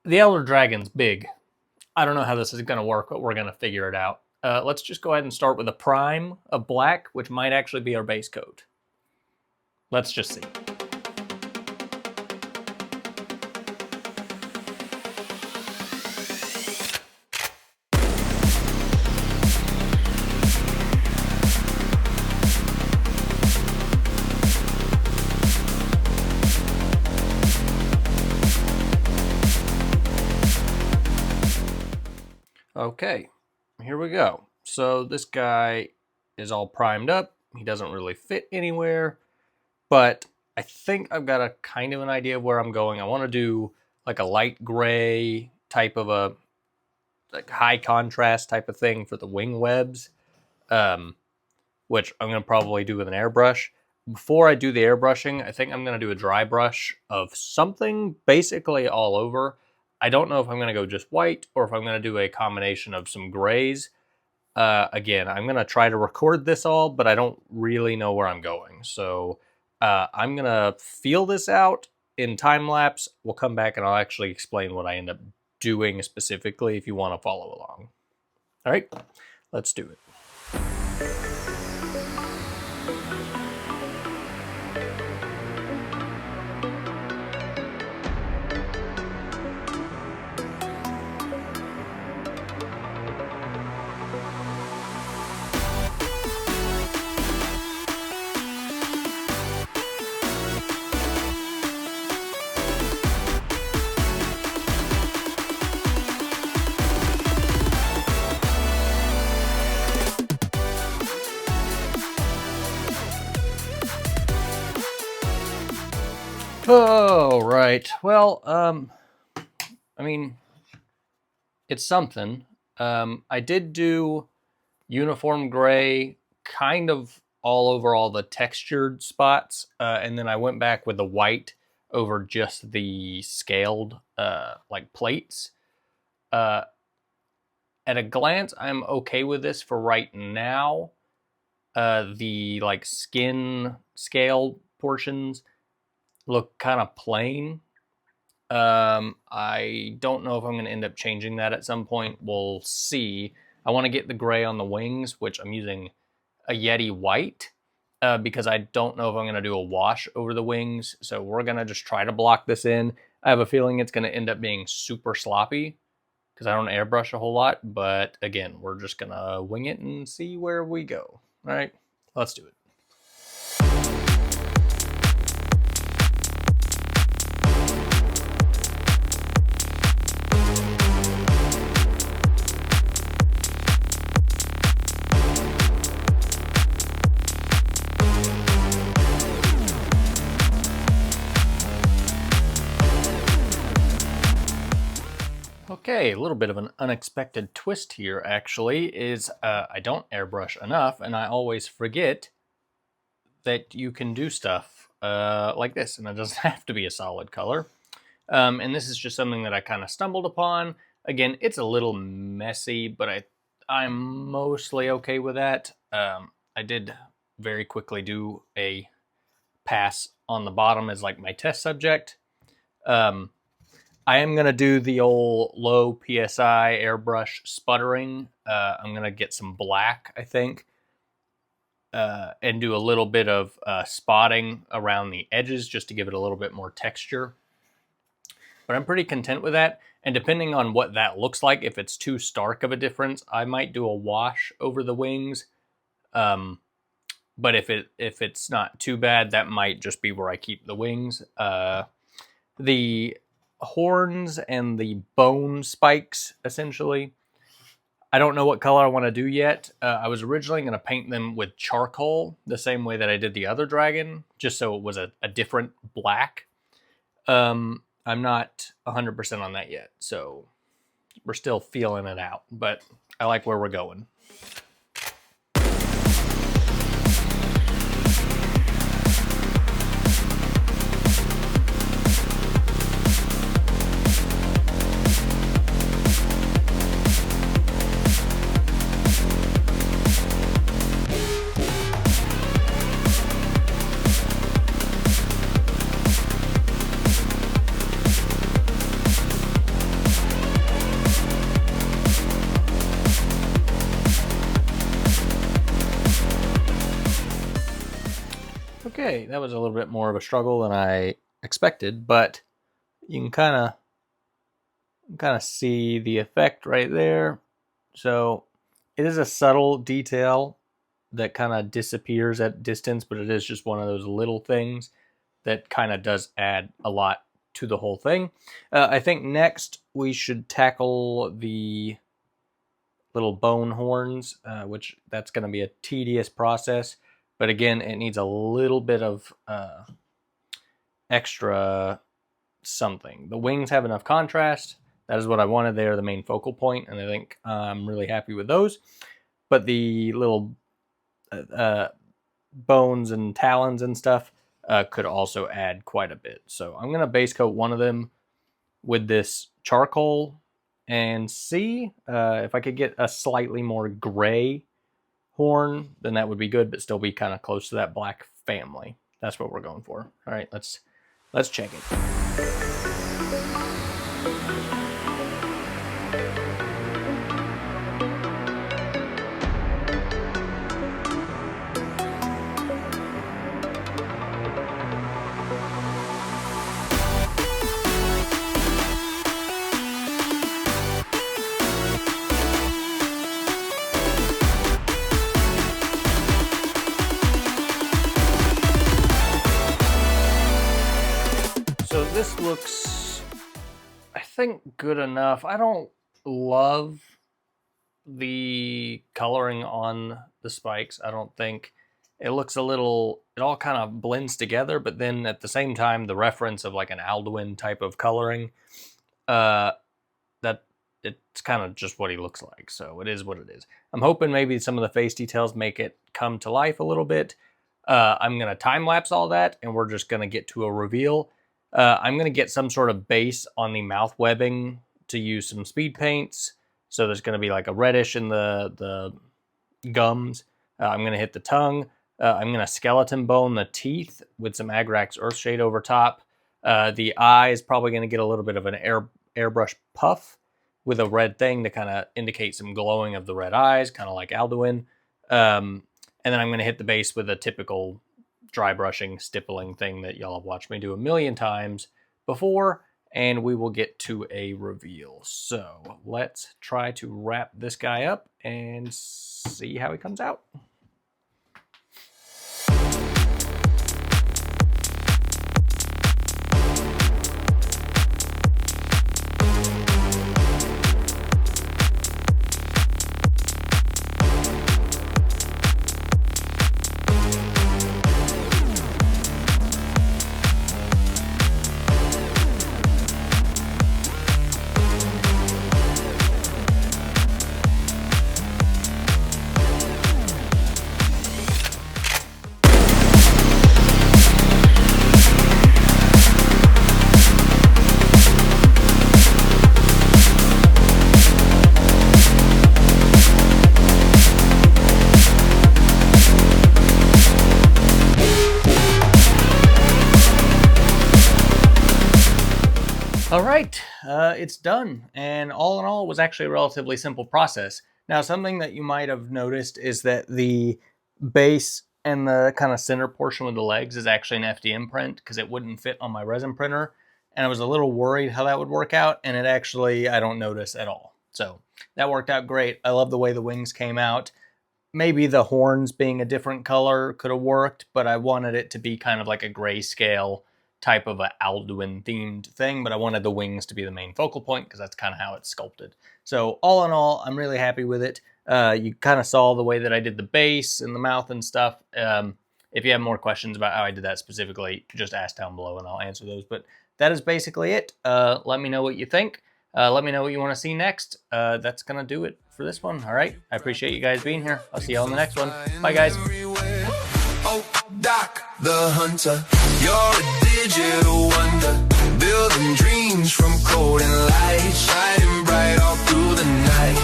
The Elder Dragon's big. I don't know how this is going to work, but we're going to figure it out. Let's just go ahead and start with a prime of black, which might actually be our base coat. Let's just see. Okay, here we go. So this guy is all primed up. He doesn't really fit anywhere, but I think I've got a kind of an idea of where I'm going. I want to do like a light gray type of a like high contrast type of thing for the wing webs, which I'm going to probably do with an airbrush. Before I do the airbrushing, I think I'm going to do a dry brush of something basically all over. I don't know if I'm going to go just white or if I'm going to do a combination of some grays. Again, I'm going to try to record this all, but I don't really know where I'm going. So I'm going to feel this out in time lapse. We'll come back and I'll actually explain what I end up doing specifically if you want to follow along. All right, let's do it. Oh, right. Well, I mean, it's something. I did do uniform gray kind of all over all the textured spots, and then I went back with the white over just the scaled like plates. At a glance, I'm okay with this for right now. The like skin scale portions look kind of plain. I don't know if I'm going to end up changing that at some point. We'll see. I want to get the gray on the wings, which I'm using a Yeti white because I don't know if I'm going to do a wash over the wings. So we're going to just try to block this in. I have a feeling it's going to end up being super sloppy because I don't airbrush a whole lot. But again, we're just going to wing it and see where we go. All right, let's do it. Okay, a little bit of an unexpected twist here actually is I don't airbrush enough and I always forget that you can do stuff like this and it doesn't have to be a solid color. And this is just something that I kind of stumbled upon. Again, it's a little messy, but I'm mostly okay with that. I did very quickly do a pass on the bottom as like my test subject. I am going to do the old low PSI airbrush sputtering. I'm going to get some black, I think, and do a little bit of spotting around the edges just to give it a little bit more texture. But I'm pretty content with that. And depending on what that looks like, if it's too stark of a difference, I might do a wash over the wings. But if it's not too bad, that might just be where I keep the wings. The horns and the bone spikes, essentially, I don't know what color I want to do yet. I was originally going to paint them with charcoal, the same way that I did the other dragon, just so it was a different black. I'm not 100% on that yet, so we're still feeling it out, but I like where we're going. Okay, that was a little bit more of a struggle than I expected, but you can kind of see the effect right there. So it is a subtle detail that kind of disappears at distance, but it is just one of those little things that kind of does add a lot to the whole thing. I think next we should tackle the little bone horns, which that's going to be a tedious process. But again, it needs a little bit of extra something. The wings have enough contrast. That is what I wanted. They are the main focal point, and I think I'm really happy with those. But the little bones and talons and stuff could also add quite a bit. So I'm going to base coat one of them with this charcoal and see if I could get a slightly more gray horn, then that would be good, but still be kind of close to that black family. That's what we're going for. All right, let's check it. So this looks, I think, good enough. I don't love the coloring on the spikes. I don't think it looks a little, it all kind of blends together, but then at the same time, the reference of like an Alduin type of coloring, that it's kind of just what he looks like. So it is what it is. I'm hoping maybe some of the face details make it come to life a little bit. I'm going to time lapse all that, and we're just going to get to a reveal. I'm going to get some sort of base on the mouth webbing to use some speed paints. So there's going to be like a reddish in the gums. I'm going to hit the tongue. I'm going to skeleton bone the teeth with some Agrax Earthshade over top. The eye is probably going to get a little bit of an airbrush puff with a red thing to kind of indicate some glowing of the red eyes, kind of like Alduin. And then I'm going to hit the base with a typical dry brushing, stippling thing that y'all have watched me do a million times before, and we will get to a reveal. So let's try to wrap this guy up and see how he comes out. All right, it's done. And all in all, it was actually a relatively simple process. Now, something that you might have noticed is that the base and the kind of center portion with the legs is actually an FDM print because it wouldn't fit on my resin printer. And I was a little worried how that would work out, and it actually, I don't notice at all. So that worked out great. I love the way the wings came out. Maybe the horns being a different color could have worked, but I wanted it to be kind of like a grayscale type of a Alduin themed thing, but I wanted the wings to be the main focal point because that's kind of how it's sculpted. So all in all, I'm really happy with it. You kind of saw the way that I did the base and the mouth and stuff. If you have more questions about how I did that specifically, just ask down below and I'll answer those. But that is basically it. Let me know what you think. Let me know what you want to see next. That's going to do it for this one. All right. I appreciate you guys being here. I'll see y'all in the next one. Bye, guys. Oh, Doc the Hunter, you're a digital wonder, building dreams from cold and light, shining bright all through the night.